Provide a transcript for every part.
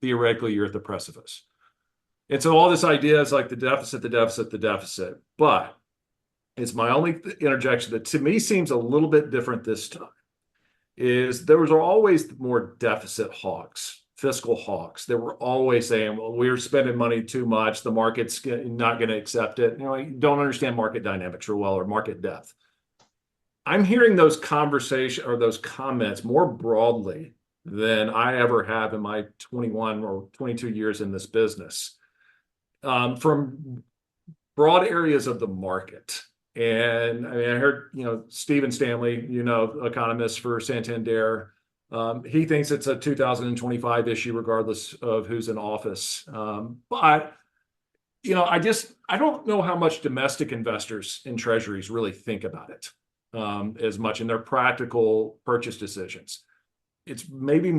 theoretically you're at the precipice. And so all this idea is like the deficit, the deficit, the deficit. But it's my only interjection that to me seems a little bit different this time is there was always more deficit hawks, fiscal hawks. They were always saying, well, we're spending money too much. The market's not going to accept it. You don't understand market dynamics real well or market depth. I'm hearing those conversations or those comments more broadly than I ever have in my 21 or 22 years in this business from broad areas of the market. And I mean, I heard, Stephen Stanley, economist for Santander. He thinks it's a 2025 issue, regardless of who's in office. But I don't know how much domestic investors in treasuries really think about it as much in their practical purchase decisions. It's maybe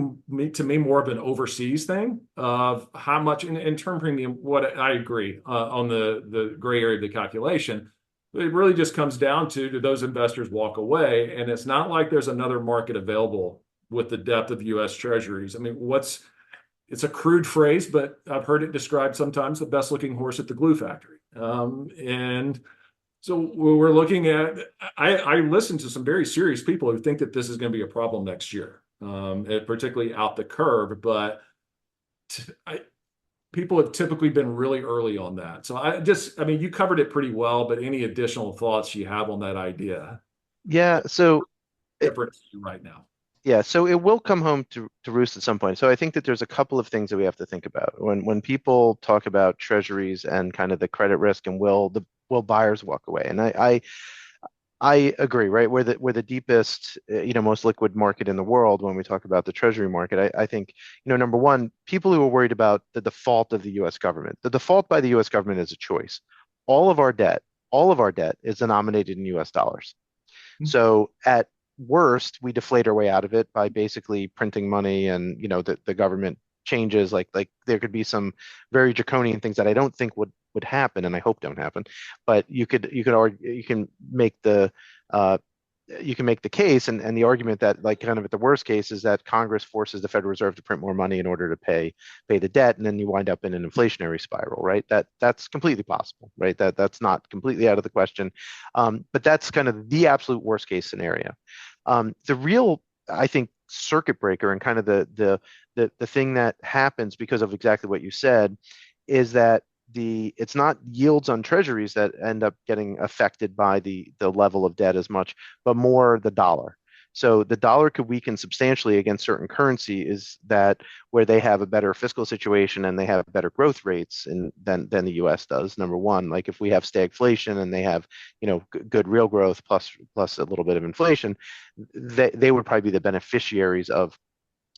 to me more of an overseas thing of how much in term premium. What I agree on the gray area of the calculation. It really just comes down to do those investors walk away? And it's not like there's another market available with the depth of U.S. Treasuries. I mean, it's a crude phrase, but I've heard it described sometimes the best looking horse at the glue factory. And so we're looking at, I listen to some very serious people who think that this is going to be a problem next year, particularly out the curve. But people have typically been really early on that. So I mean, you covered it pretty well, but any additional thoughts you have on that idea? Yeah, so it, Different right now. yeah, so it will come home to roost at some point. So I think that there's a couple of things that we have to think about when people talk about treasuries and kind of the credit risk and will buyers walk away? And I agree, right? We're the deepest, most liquid market in the world when we talk about the treasury market. I think, number one, people who are worried about the default of the U.S. government. The default by the U.S. government is a choice. All of our debt, all of our debt is denominated in U.S. dollars. So at worst, we deflate our way out of it by basically printing money and, the government changes like there could be some very draconian things that I don't think would happen and I hope don't happen. But you could argue, uh, you can make the case and the argument that like kind of at the worst case is that Congress forces the Federal Reserve to print more money in order to pay the debt, and then you wind up in an inflationary spiral, right? That's completely possible, right? That's not completely out of the question, but that's kind of the absolute worst case scenario. The real, I think, circuit breaker and kind of the thing that happens because of exactly what you said is that it's not yields on treasuries that end up getting affected by the level of debt as much, but more the dollar. So the dollar could weaken substantially against certain currency is that where they have a better fiscal situation and they have better growth rates than the US does. Number one, like if we have stagflation and they have, good real growth plus a little bit of inflation, they would probably be the beneficiaries of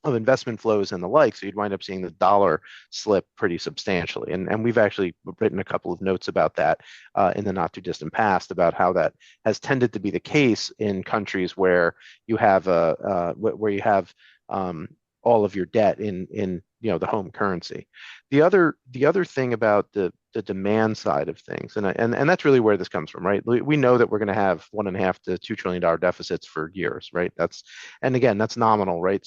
investment flows and the like. So you'd wind up seeing the dollar slip pretty substantially. And we've actually written a couple of notes about that in the not too distant past about how that has tended to be the case in countries where you have all of your debt in the home currency. The other thing about the demand side of things, and that's really where this comes from, right? We know that we're going to have $1.5 to $2 trillion deficits for years, right? And again, that's nominal, right?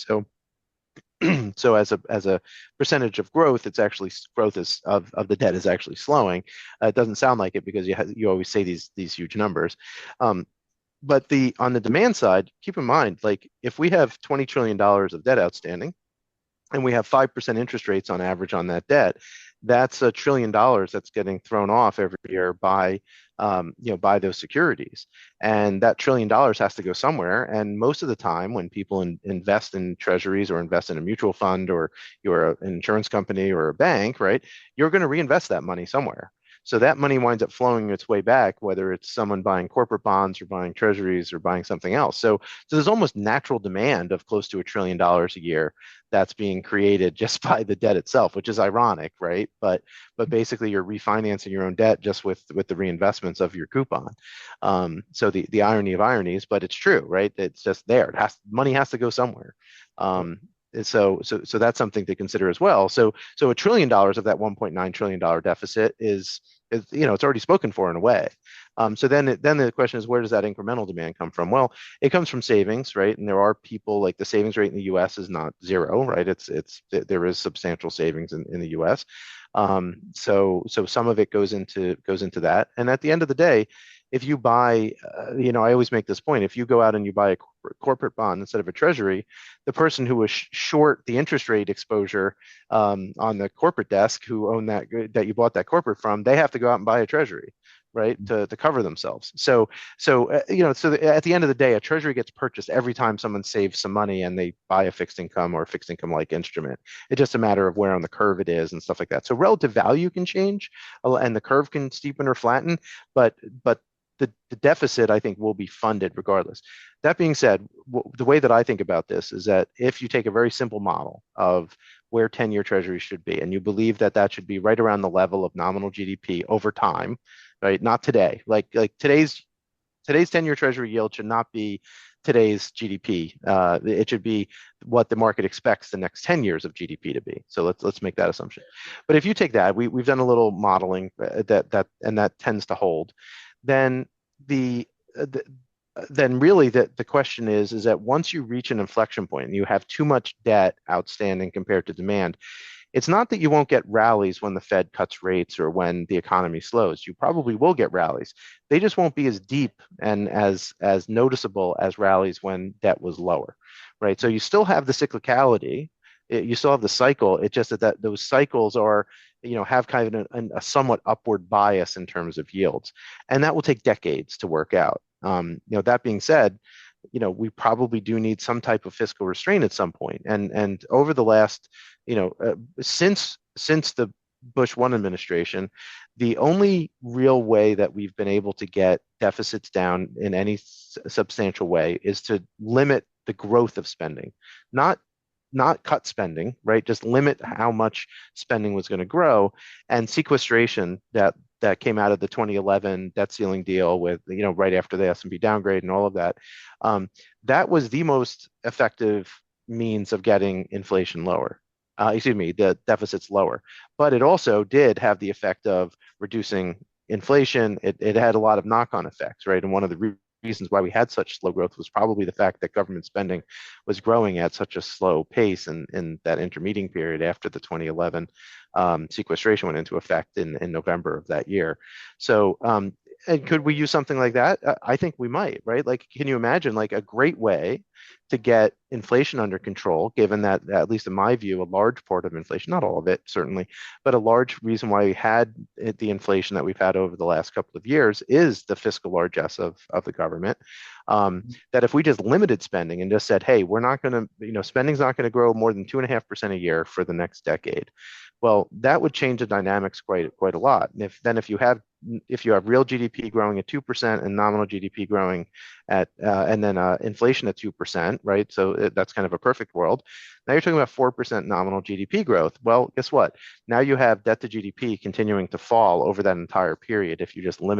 So as a percentage of growth, it's actually growth of the debt is actually slowing. It doesn't sound like it because you always say these huge numbers. But on the demand side, keep in mind, like if we have $20 trillion of debt outstanding and we have 5% interest rates on average on that debt, that's $1 trillion that's getting thrown off every year by those securities. And that $1 trillion has to go somewhere. And most of the time when people invest in treasuries or invest in a mutual fund or you're an insurance company or a bank, right, you're going to reinvest that money somewhere. So that money winds up flowing its way back, whether it's someone buying corporate bonds or buying treasuries or buying something else. So there's almost natural demand of close to $1 trillion a year that's being created just by the debt itself, which is ironic, right? But basically you're refinancing your own debt just with the reinvestments of your coupon. So the irony of ironies, but it's true, right? It's just there. Money has to go somewhere. So that's something to consider as well. So $1 trillion of that $1.9 trillion deficit is it's already spoken for in a way. So then the question is, where does that incremental demand come from? Well, it comes from savings, right? And there are people, like, the savings rate in the U.S. is not zero, right? There is substantial savings in the U.S. So some of it goes into that. And at the end of the day, if you buy, I always make this point: if you go out and you buy a corporate bond instead of a treasury, the person who was short the interest rate exposure on the corporate desk, who own that you bought that corporate from, they have to go out and buy a treasury, right, to cover themselves. So at the end of the day, a treasury gets purchased every time someone saves some money and they buy a fixed income or fixed income like instrument. It's just a matter of where on the curve it is and stuff like that. So relative value can change, and the curve can steepen or flatten, but the deficit, I think, will be funded regardless. That being said, the way that I think about this is that if you take a very simple model of where 10-year treasuries should be, and you believe that that should be right around the level of nominal GDP over time, right? Not today. Like today's 10-year treasury yield should not be today's GDP. It should be what the market expects the next 10 years of GDP to be. So let's make that assumption. But if you take that, we've done a little modeling that tends to hold. Then then really the question is that once you reach an inflection point and you have too much debt outstanding compared to demand, it's not that you won't get rallies when the Fed cuts rates or when the economy slows. You probably will get rallies. They just won't be as deep and as noticeable as rallies when debt was lower, right? So you still have the cyclicality, you still have the cycle. It's just that those cycles are, have kind of a somewhat upward bias in terms of yields, and that will take decades to work out. That being said, we probably do need some type of fiscal restraint at some point. And over the last, since the Bush 1 administration, the only real way that we've been able to get deficits down in any substantial way is to limit the growth of spending, not cut spending, right? Just limit how much spending was going to grow. And sequestration that came out of the 2011 debt ceiling deal with, right after the S&P downgrade and all of that, that was the most effective means of getting inflation lower. The deficits lower. But it also did have the effect of reducing inflation. It had a lot of knock-on effects, right? And one of the reasons why we had such slow growth was probably the fact that government spending was growing at such a slow pace in that intermeeting period after the 2011 sequestration went into effect in November of that year. So, and could we use something like that? I think we might, right? Like, can you imagine like a great way to get inflation under control, given that, at least in my view, a large part of inflation, not all of it, certainly, but a large reason why we had the inflation that we've had over the last couple of years is the fiscal largesse of the government. That if we just limited spending and just said, hey, we're not going to, spending's not going to grow more than 2.5% a year for the next decade. Well, that would change the dynamics quite a lot. And if you have real GDP growing at 2% and nominal GDP growing at and then inflation at 2%, right? So that's kind of a perfect world. Now you're talking about 4% nominal GDP growth. Well, guess what? Now you have debt to GDP continuing to fall over that entire period if you just limit